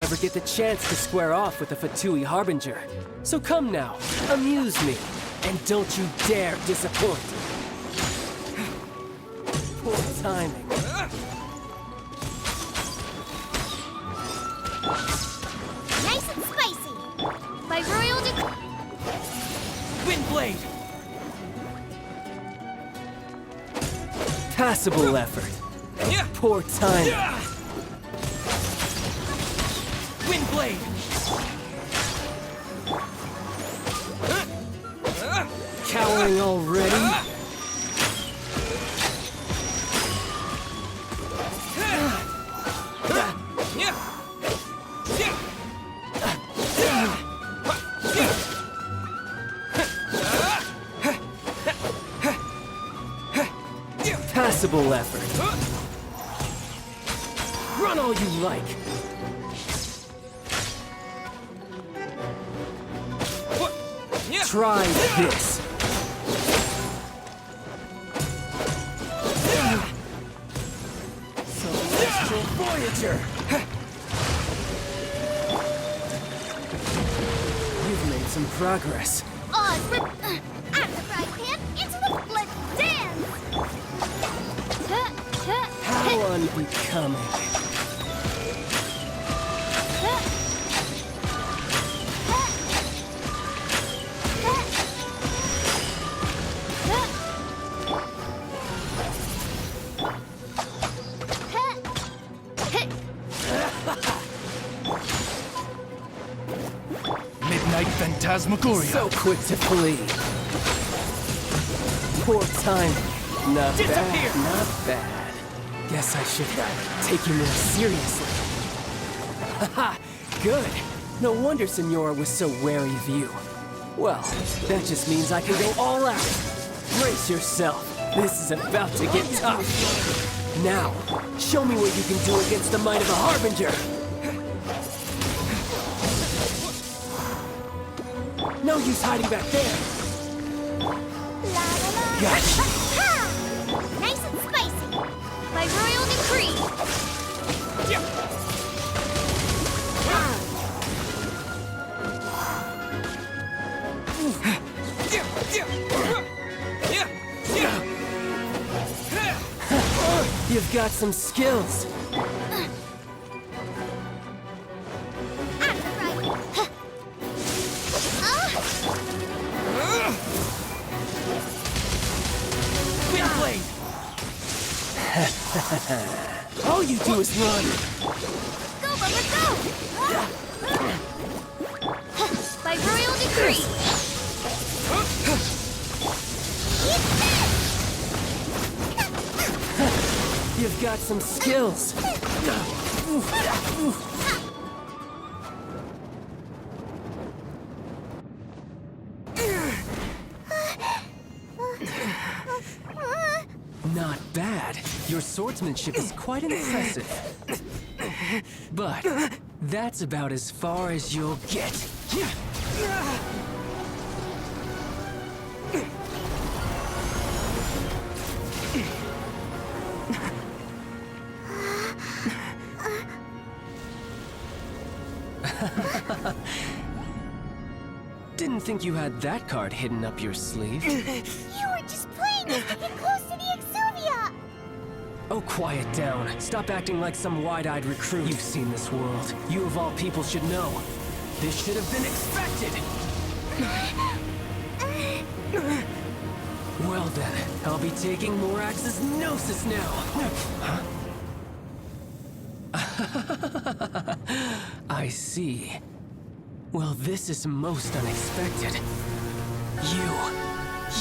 ever get the chance to square off with the Fatui Harbinger. So come now, amuse me, and don't you dare disappoint. Poor timing. Nice and spicy. By royal Windblade! Passable effort. Poor timing. Windblade! Cowering already? Passable effort. Run all you like. Try this. Celestial Voyager. You've made some progress. Oz, rip out of the frying pan into the let's dance. How unbecoming. Midnight Phantasmagoria. So quick to flee. Poor timing. Not Disappear. bad, not bad. Guess I should take you more seriously. Haha, good. No wonder Senora was so wary of you. Well, that just means I can go all out. Brace yourself. This is about to get tough. Now, show me what you can do against the might of a Harbinger. No use hiding back there. Gotcha. Nice and spicy. By royal decree. You've got some skills. Windblade. All you do is run. Go, Bubba, go! By royal decree. Eat You've got some skills. Not bad. Your swordsmanship is quite impressive. But that's about as far as you'll get. Didn't think you had that card hidden up your sleeve. You were just playing us to get close to the Exuvia! Oh, quiet down. Stop acting like some wide-eyed recruit. You've seen this world. You of all people should know. This should have been expected! Well then, I'll be taking Morax's Gnosis now! Huh? I see. Well, this is most unexpected.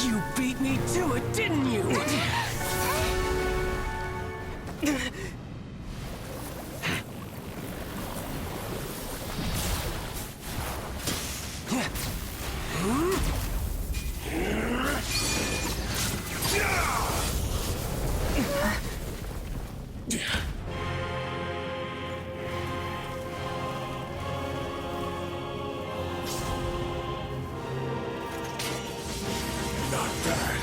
You beat me to it, didn't you? Not bad.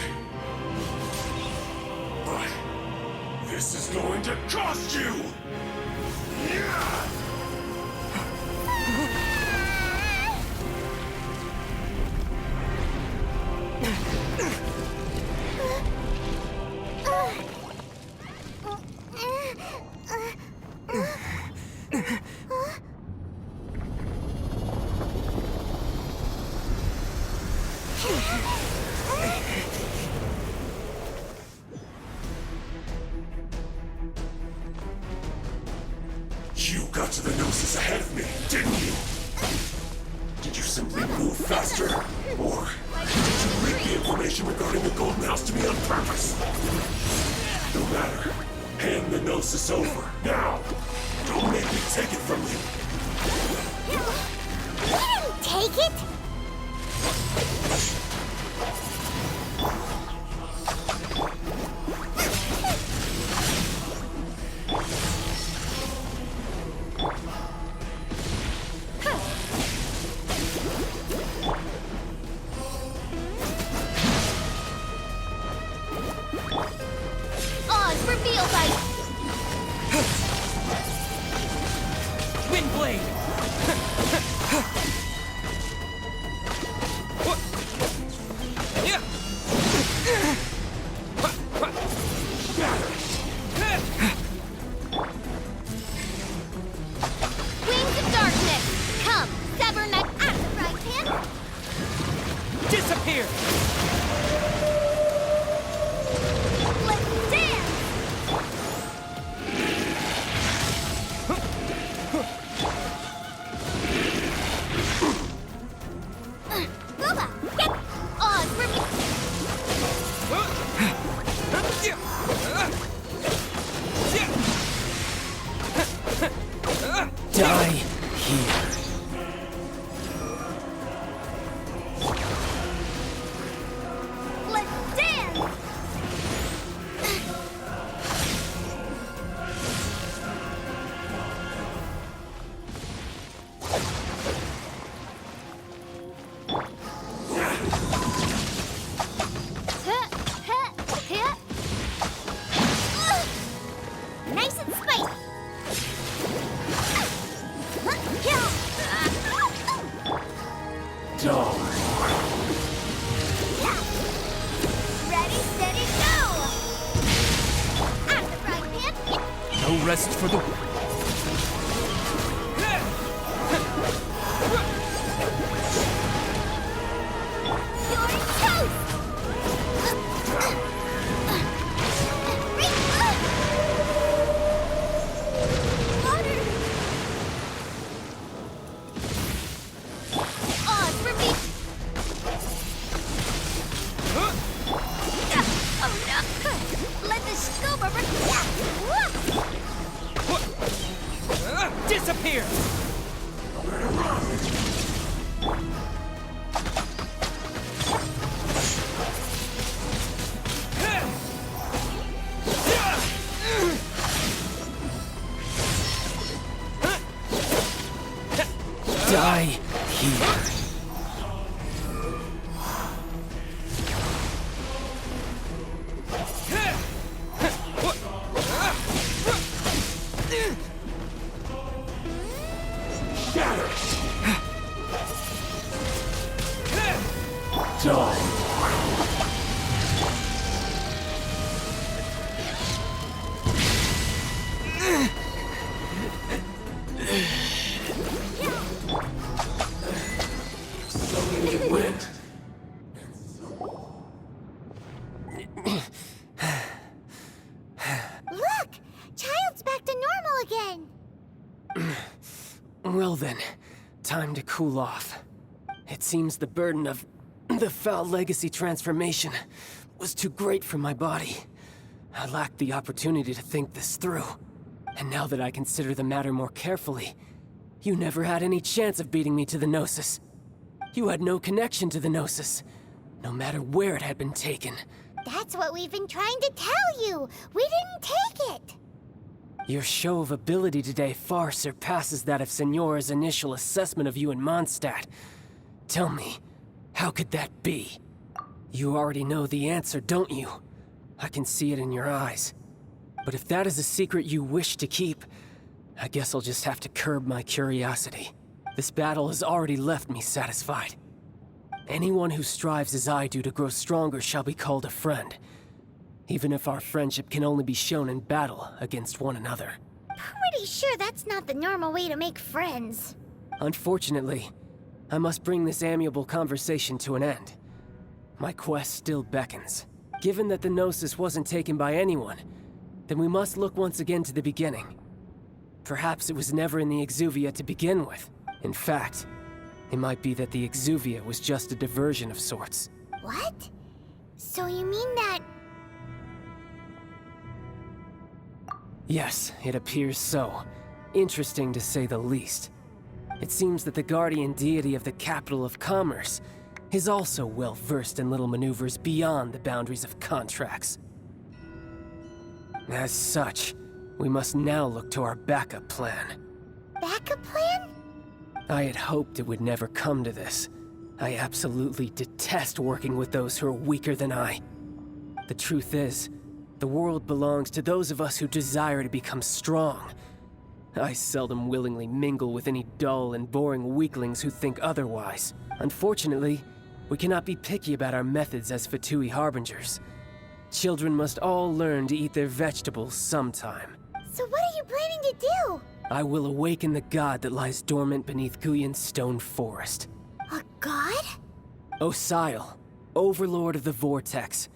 But this is going to cost you! You got to the Gnosis ahead of me, didn't you? Did you simply move faster? Or did you leak the information regarding the Golden House to me on purpose? No matter. Hand the Gnosis over, now! Don't make me take it from you! We didn't take it! Oz, reveal light! Windblade! Wings of darkness! Come, sever neck at the right hand! Disappear! Let's dance! Booba! Get Oz, reveal! Die here. Let's dance! Nice and spicy! Die! Ready, steady, go! At the right hand, No rest for the... you're toast! Water! Oz, reveal! Oh no! Let the scuba Disappear! Die here. It went. Look! Childe's back to normal again! Well then, time to cool off. It seems the burden of the foul legacy transformation was too great for my body. I lacked the opportunity to think this through. And now that I consider the matter more carefully, you never had any chance of beating me to the Gnosis. You had no connection to the Gnosis, no matter where it had been taken. That's what we've been trying to tell you! We didn't take it! Your show of ability today far surpasses that of Signora's initial assessment of you in Mondstadt. Tell me, how could that be? You already know the answer, don't you? I can see it in your eyes. But if that is a secret you wish to keep, I guess I'll just have to curb my curiosity. This battle has already left me satisfied. Anyone who strives as I do to grow stronger shall be called a friend, even if our friendship can only be shown in battle against one another. Pretty sure that's not the normal way to make friends. Unfortunately, I must bring this amiable conversation to an end. My quest still beckons. Given that the Gnosis wasn't taken by anyone, then we must look once again to the beginning. Perhaps it was never in the Exuvia to begin with. In fact, it might be that the Exuvia was just a diversion of sorts. What? So you mean that... Yes, it appears so. Interesting to say the least. It seems that the guardian deity of the capital of commerce is also well versed in little maneuvers beyond the boundaries of contracts. As such, we must now look to our backup plan. Backup plan? I had hoped it would never come to this. I absolutely detest working with those who are weaker than I. The truth is, the world belongs to those of us who desire to become strong. I seldom willingly mingle with any dull and boring weaklings who think otherwise. Unfortunately, we cannot be picky about our methods as Fatui harbingers. Children must all learn to eat their vegetables sometime. So what are you planning to do? I will awaken the god that lies dormant beneath Guyon's stone forest. A god? Osial, overlord of the Vortex,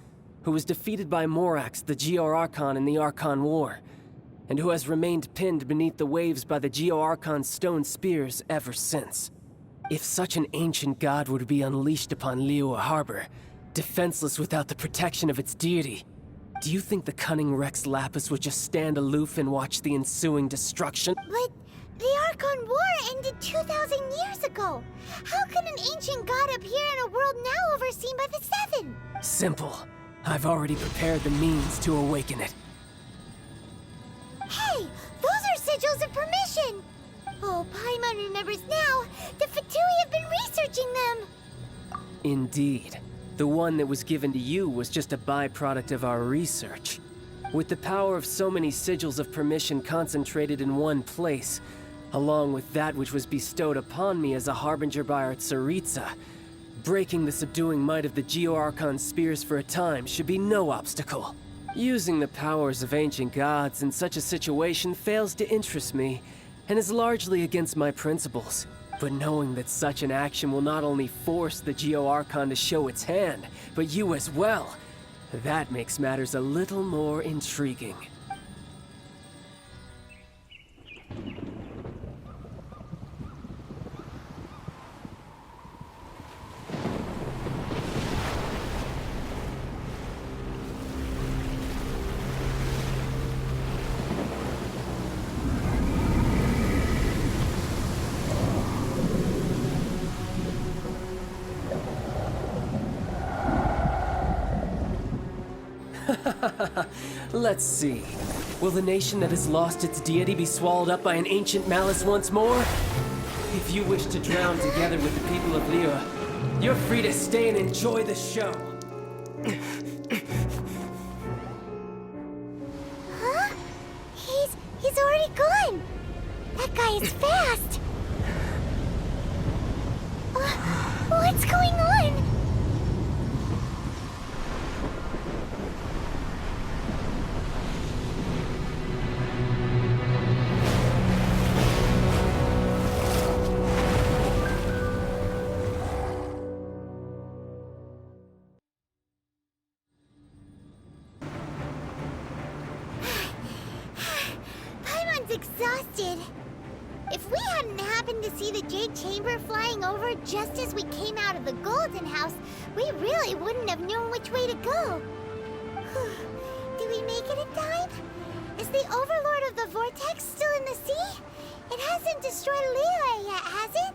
who was defeated by Morax, the Geo-Archon in the Archon War, and who has remained pinned beneath the waves by the Geo-Archon's stone spears ever since. If such an ancient god were to be unleashed upon Liyue Harbor, defenseless without the protection of its deity, do you think the cunning Rex Lapis would just stand aloof and watch the ensuing destruction? But the Archon War ended 2,000 years ago. How can an ancient god appear in a world now overseen by the Seven? Simple. I've already prepared the means to awaken it. Hey, those are sigils of permission! Oh, Paimon remembers now. The Fatui have been researching them. Indeed. The one that was given to you was just a byproduct of our research. With the power of so many sigils of permission concentrated in one place, along with that which was bestowed upon me as a harbinger by our Tsaritsa, breaking the subduing might of the Geo-Archon spears for a time should be no obstacle. Using the powers of ancient gods in such a situation fails to interest me, and is largely against my principles. But knowing that such an action will not only force the Geo-Archon to show its hand, but you as well, that makes matters a little more intriguing. Let's see. Will the nation that has lost its deity be swallowed up by an ancient malice once more? If you wish to drown together with the people of Liyue, you're free to stay and enjoy the show. Huh? He's already gone. That guy is fast. What's going on? Exhausted. If we hadn't happened to see the Jade Chamber flying over just as we came out of the Golden House, we really wouldn't have known which way to go. Did we make it in time? Is the Overlord of the Vortex still in the sea? It hasn't destroyed Liyue yet, has it?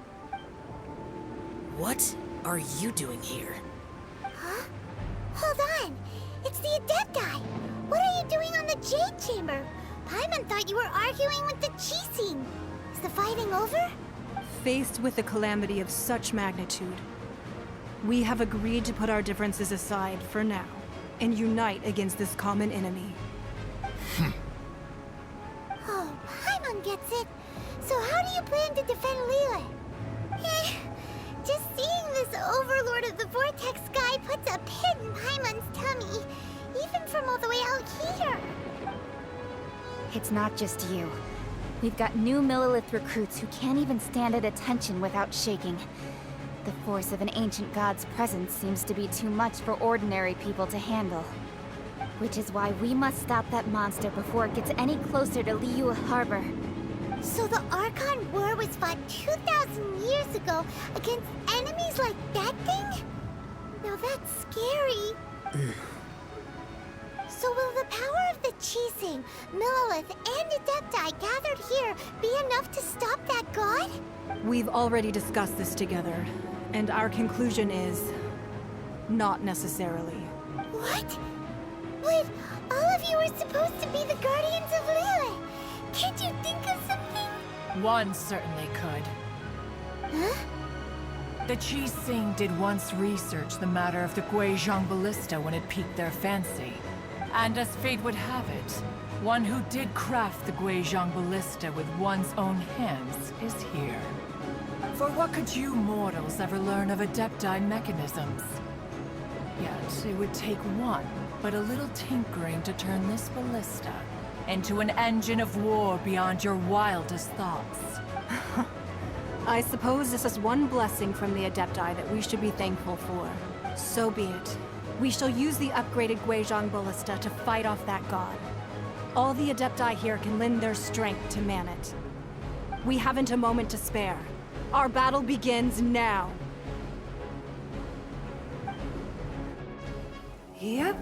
What are you doing here? Huh? Hold on. It's the Adepti. What are you doing on the Jade Chamber? Paimon thought you were arguing with the Chising. Is the fighting over? Faced with a calamity of such magnitude, we have agreed to put our differences aside for now and unite against this common enemy. Oh, Paimon gets it. So how do you plan to defend Liyue? Just seeing this Overlord of the Vortex guy puts a pit in Paimon's tummy, even from all the way out here. It's not just you. We've got new Millilith recruits who can't even stand at attention without shaking. The force of an ancient god's presence seems to be too much for ordinary people to handle. Which is why we must stop that monster before it gets any closer to Liyue Harbor. So the Archon War was fought 2,000 years ago against enemies like that thing? Now that's scary. So will the power of the Chising, Millelith, and Adepti gathered here be enough to stop that god? We've already discussed this together, and our conclusion is... not necessarily. What? But all of you are supposed to be the guardians of Liyue. Can't you think of something? One certainly could. Huh? The Chising did once research the matter of the Guizhong Ballista when it piqued their fancy. And as fate would have it, one who did craft the Guizhong Ballista with one's own hands is here. For what could you mortals ever learn of Adepti mechanisms? Yet, it would take one, but a little tinkering to turn this ballista into an engine of war beyond your wildest thoughts. I suppose this is one blessing from the Adepti that we should be thankful for. So be it. We shall use the upgraded Guizhong Ballista to fight off that god. All the Adepti here can lend their strength to man it. We haven't a moment to spare. Our battle begins now. Yep.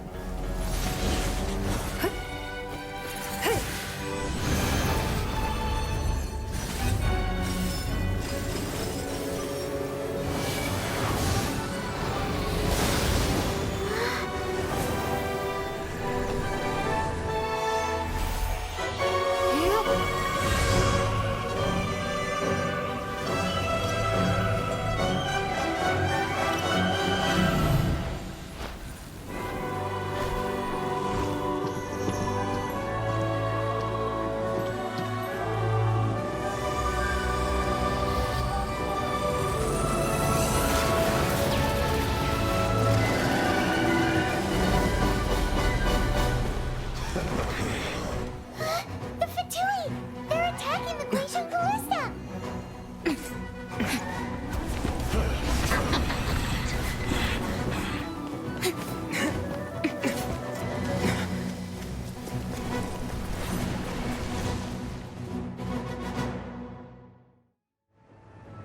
The Fatui! They're attacking the Guizhong Ballista!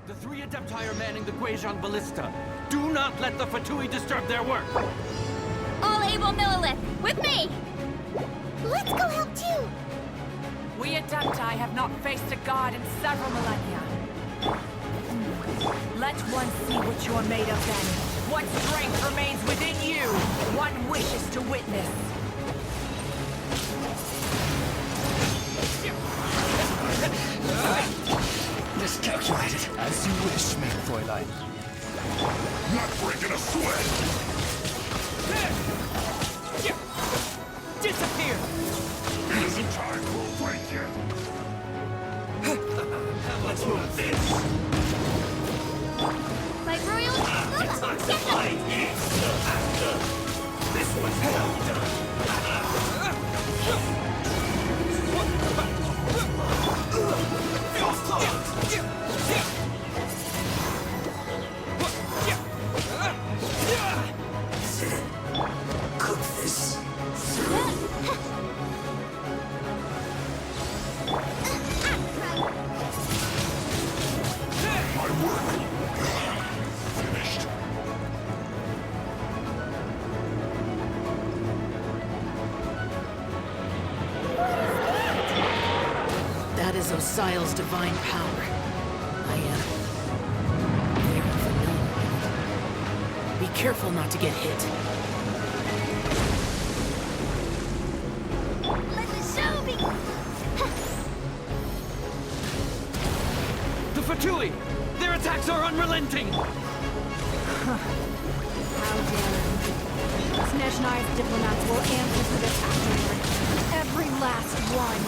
The three Adepti are manning the Guizhong Ballista. Do not let the Fatui disturb their work! All able Millelith, with me! Let's go help too! We Adepti have not faced a god in several millennia. Let one see what you're made of then. What strength remains within you, one wishes to witness. Miscalculated. As you wish, mein Fräulein. Not breaking a sweat! Disappear! Isn't time for a break yet? Let's move this! My royal... It's time to fight! It's still after! This one's well done! Cook this! My work! Finished. That is Osial's divine power. I am very familiar. Be careful not to get hit. Let the show begin! The Fatui! Their attacks are unrelenting! How dare you. Snezhnai's diplomats will answer for this afterward. Every last one.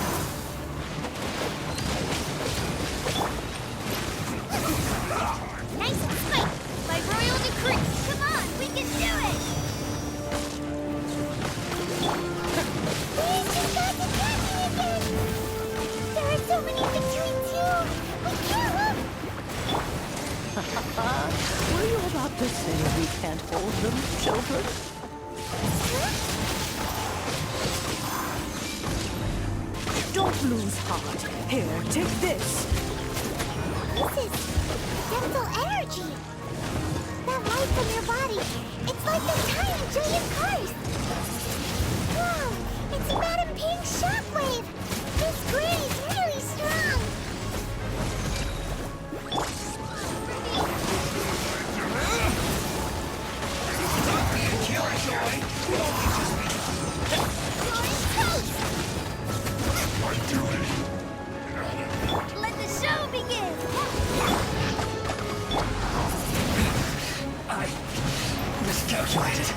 Nice and quick! My royal decree! Come on, we can do it! These two guys attacking again! There are so many Fatui too! We can't look! What to say we can't hold them, children? Don't lose heart. Here, take this. This is dental energy. That light from your body, it's like the tiny Julian curse. Wow, it's Madam Pink's shockwave. This granny's really strong. My duty. Let the show begin. I miscalculated.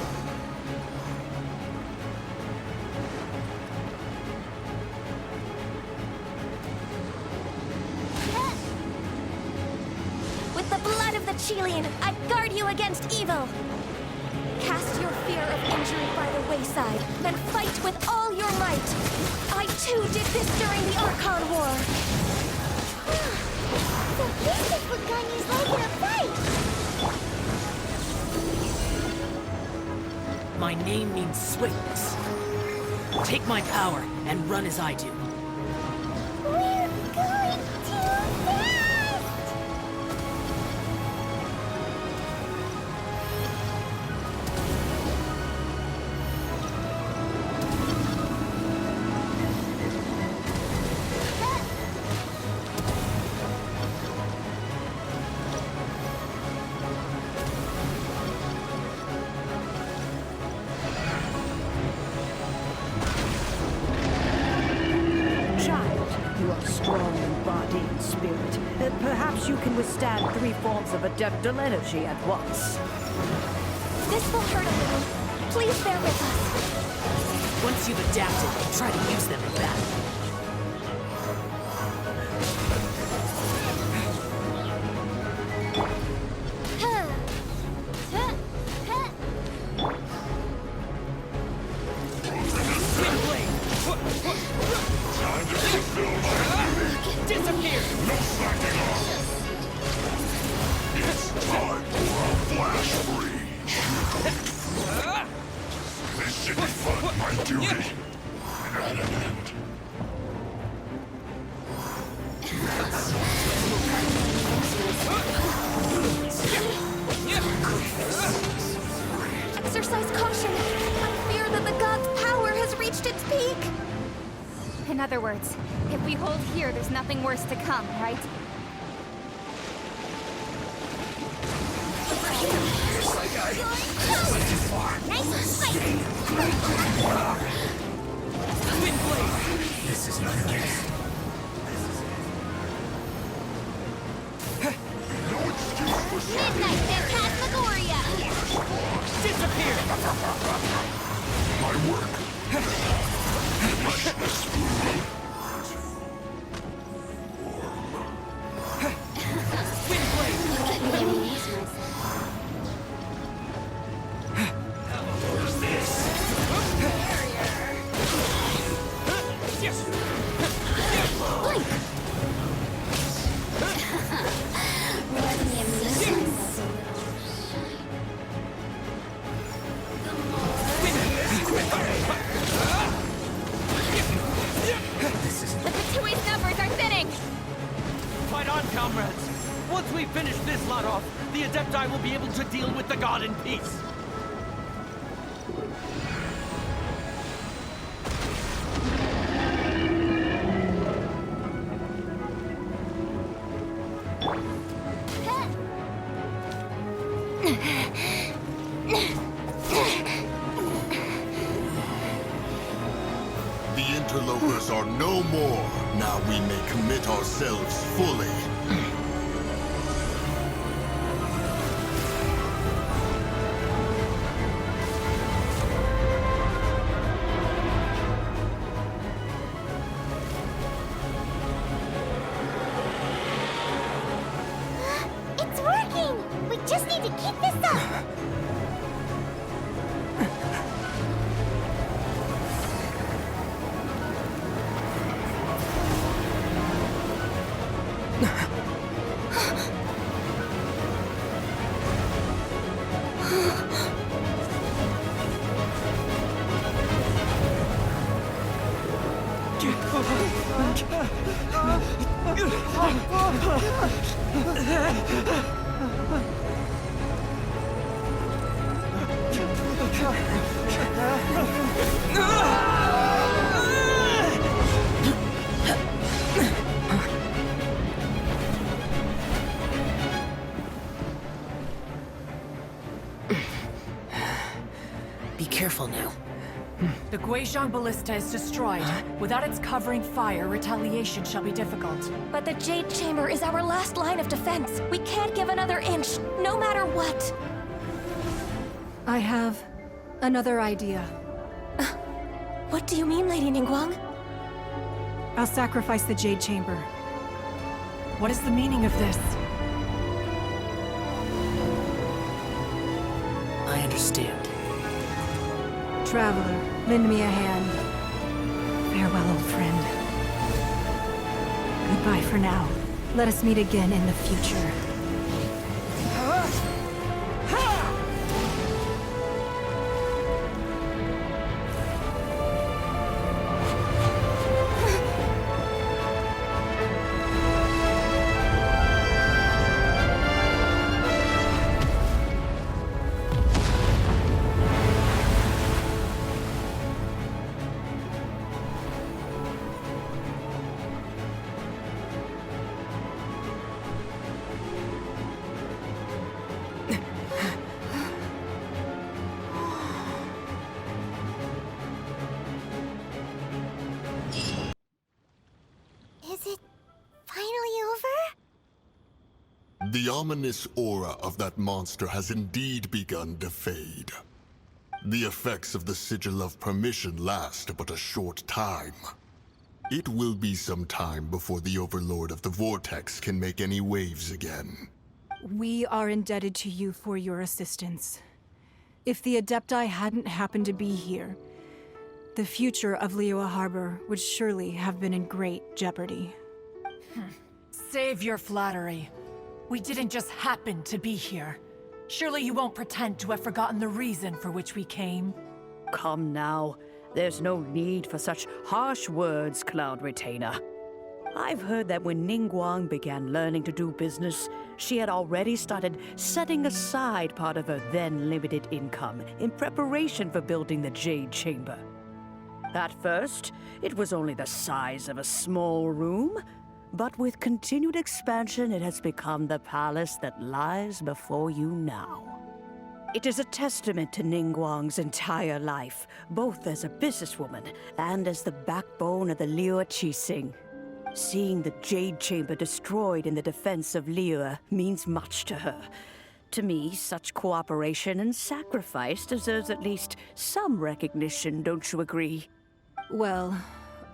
With the blood of the Chilean, I guard you against evil. Cast your fear of injury by the wayside, then fight with all your might. I too did this during the Archon War. So this is what Ganyu's like in a fight. My name means swiftness. Take my power and run as I do. We're going too fast. Child, you are strong in body and spirit. Perhaps you can withstand 3 forms of adeptal energy at once. This will hurt a little. Please bear with us. Once you've adapted, try to use them in battle. Time to fulfill my duty. Disappear! No slacking off. It's time for a flash freeze. This should be fun, my duty. At an end. Exercise caution. I fear that the god's power has reached its peak. In other words, if we hold here, there's nothing worse to come, right? Nice fight. Wind blade! This is not a game. No excuse for slacking Midnight off. Phantasmagoria. Disappear! My work. Fleshless food. Wind blade! The Fatui's numbers are thinning! Fight on, comrades! Once we finish this lot off, the Adepti will be able to deal with the god in peace. The interlopers are no more. Now we may commit ourselves fully. It's working. We just need to keep this up. Be careful now. The Guizhong Ballista is destroyed. Without its covering fire, retaliation shall be difficult. But the Jade Chamber is our last line of defense. We can't give another inch, no matter what. I have another idea. What do you mean, Lady Ningguang? I'll sacrifice the Jade Chamber. What is the meaning of this? I understand. Traveler, lend me a hand. Farewell, old friend. Goodbye for now. Let us meet again in the future. Is it finally over? The ominous aura of that monster has indeed begun to fade. The effects of the Sigil of Permission last but a short time. It will be some time before the Overlord of the Vortex can make any waves again. We are indebted to you for your assistance. If the Adepti hadn't happened to be here, the future of Liyue Harbor would surely have been in great jeopardy. Save your flattery. We didn't just happen to be here. Surely you won't pretend to have forgotten the reason for which we came. Come now. There's no need for such harsh words, Cloud Retainer. I've heard that when Ningguang began learning to do business, she had already started setting aside part of her then limited income in preparation for building the Jade Chamber. At first, it was only the size of a small room, but with continued expansion, it has become the palace that lies before you now. It is a testament to Ningguang's entire life, both as a businesswoman and as the backbone of the Liyue Qixing. Seeing the Jade Chamber destroyed in the defense of Liyue means much to her. To me, such cooperation and sacrifice deserves at least some recognition, don't you agree? Well,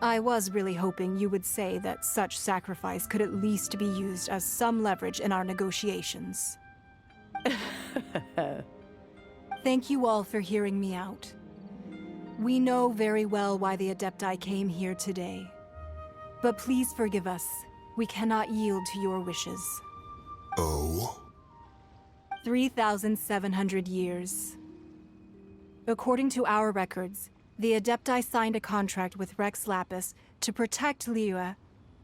I was really hoping you would say that such sacrifice could at least be used as some leverage in our negotiations. Thank you all for hearing me out. We know very well why the Adepti came here today. But please forgive us. We cannot yield to your wishes. Oh? 3,700 years. According to our records, the Adepti signed a contract with Rex Lapis to protect Liyue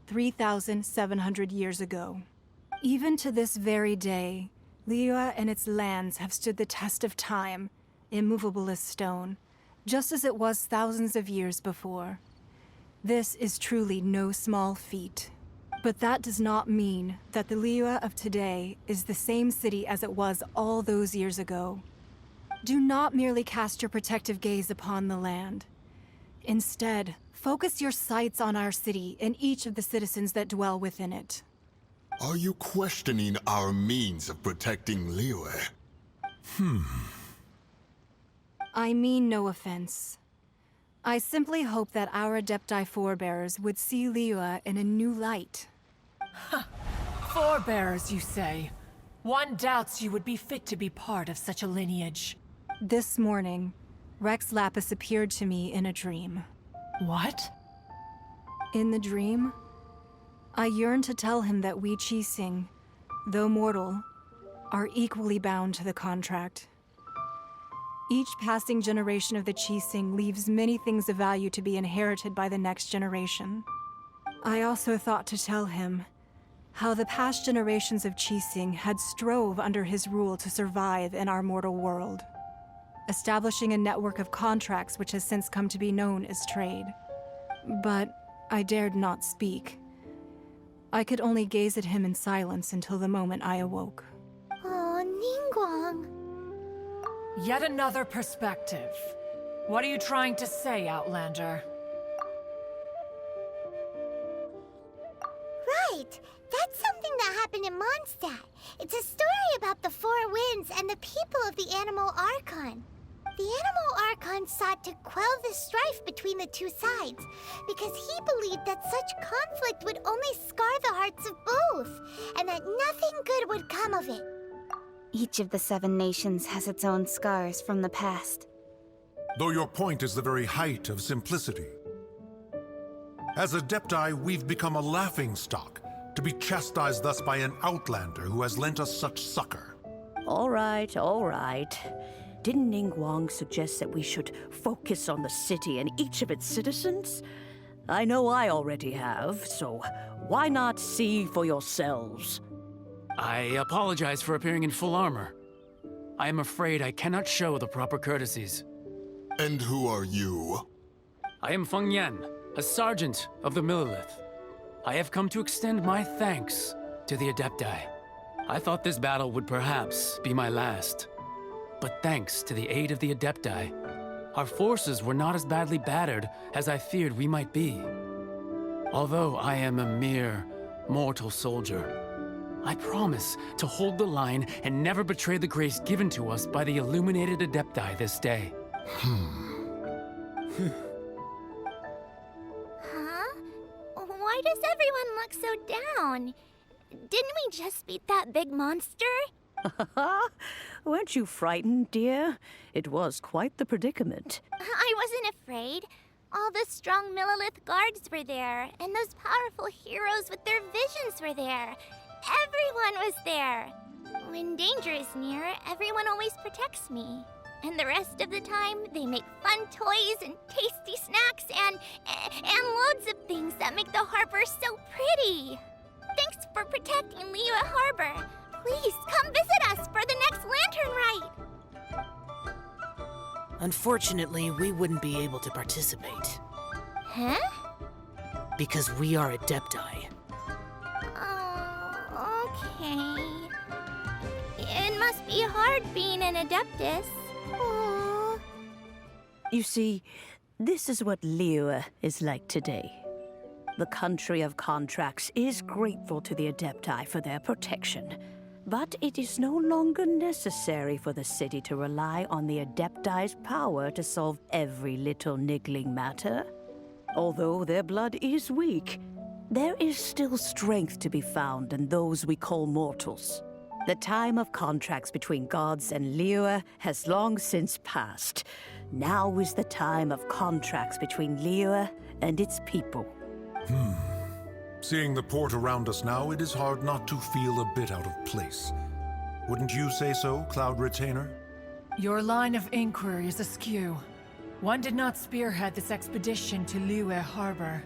3,700 years ago. Even to this very day, Liyue and its lands have stood the test of time, immovable as stone, just as it was thousands of years before. This is truly no small feat. But that does not mean that the Liyue of today is the same city as it was all those years ago. Do not merely cast your protective gaze upon the land. Instead, focus your sights on our city and each of the citizens that dwell within it. Are you questioning our means of protecting Liyue? I mean no offense. I simply hope that our Adepti forebears would see Liyue in a new light. Forebears, you say? One doubts you would be fit to be part of such a lineage. This morning, Rex Lapis appeared to me in a dream. What? In the dream, I yearned to tell him that we Qixing, though mortal, are equally bound to the contract. Each passing generation of the Qixing leaves many things of value to be inherited by the next generation. I also thought to tell him how the past generations of Qixing had strove under his rule to survive in our mortal world, establishing a network of contracts which has since come to be known as trade. But I dared not speak. I could only gaze at him in silence until the moment I awoke. Oh, Ningguang. Yet another perspective. What are you trying to say, Outlander? Right! That's something that happened in Mondstadt. It's a story about the Four Winds and the people of the Animal Archon. The Animal Archon sought to quell the strife between the two sides, because he believed that such conflict would only scar the hearts of both, and that nothing good would come of it. Each of the 7 nations has its own scars from the past. Though your point is the very height of simplicity. As Adepti, we've become a laughingstock, to be chastised thus by an outlander who has lent us such succor. All right, all right. Didn't Ningguang suggest that we should focus on the city and each of its citizens? I know I already have, so why not see for yourselves? I apologize for appearing in full armor. I am afraid I cannot show the proper courtesies. And who are you? I am Feng Yan, a sergeant of the Millelith. I have come to extend my thanks to the Adepti. I thought this battle would perhaps be my last. But thanks to the aid of the Adepti, our forces were not as badly battered as I feared we might be. Although I am a mere mortal soldier, I promise to hold the line and never betray the grace given to us by the illuminated Adepti this day. Huh? Why does everyone look so down? Didn't we just beat that big monster? Weren't you frightened, dear? It was quite the predicament. I wasn't afraid. All the strong Millelith guards were there, and those powerful heroes with their visions were there. Everyone was there. When danger is near, everyone always protects me. And the rest of the time, they make fun toys and tasty snacks and loads of things that make the harbor so pretty. Thanks for protecting Liyue Harbor. Please come visit us for the next lantern rite. Unfortunately, we wouldn't be able to participate. Huh? Because we are Adepti. Oh, okay. It must be hard being an Adeptus. Aww. You see, this is what Liyue is like today. The country of contracts is grateful to the Adepti for their protection. But it is no longer necessary for the city to rely on the Adepti's power to solve every little niggling matter. Although their blood is weak, there is still strength to be found in those we call mortals. The time of contracts between gods and Liyue has long since passed. Now is the time of contracts between Liyue and its people. Seeing the port around us now, it is hard not to feel a bit out of place. Wouldn't you say so, Cloud Retainer? Your line of inquiry is askew. One did not spearhead this expedition to Liyue Harbor.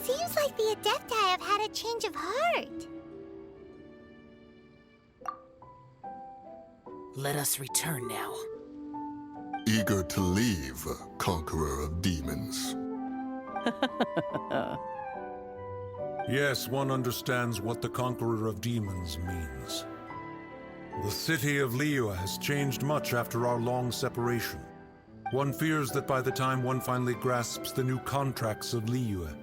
Seems like the Adepti have had a change of heart. Let us return now. Eager to leave, Conqueror of Demons. Yes, one understands what the Conqueror of Demons means. The city of Liyue has changed much after our long separation. One fears that by the time one finally grasps the new contracts of Liyue,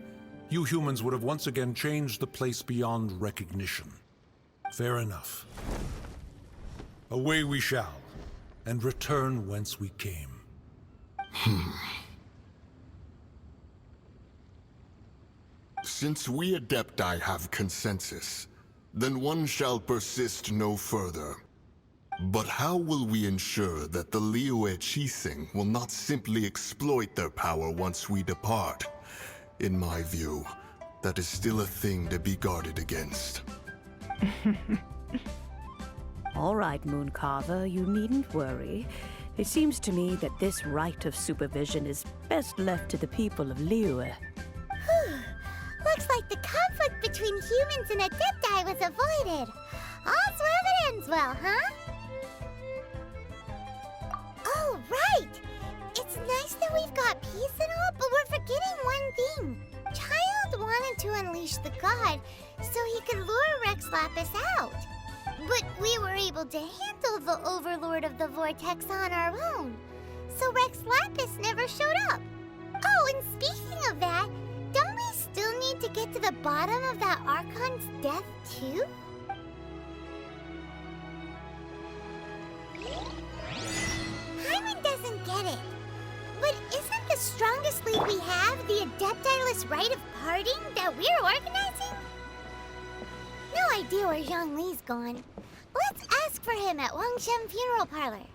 you humans would have once again changed the place beyond recognition. Fair enough. Away we shall, and return whence we came. Since we Adepti have consensus, then one shall persist no further. But how will we ensure that the Liyue Qixing will not simply exploit their power once we depart? In my view, that is still a thing to be guarded against. All right, Mooncarver, you needn't worry. It seems to me that this right of supervision is best left to the people of Liyue. between humans and Adepti was avoided. All's well that ends well, huh? Oh, right! It's nice that we've got peace and all, but we're forgetting one thing. Childe wanted to unleash the god so he could lure Rex Lapis out. But we were able to handle the Overlord of the Vortex on our own. So Rex Lapis never showed up. Oh, and speaking of that, don't we still need to get to the bottom of that Archon's death, too? Hyman doesn't get it. But isn't the strongest lead we have the Adepti-less rite of parting that we're organizing? No idea where Zhongli's gone. Let's ask for him at Wangshen Funeral Parlor.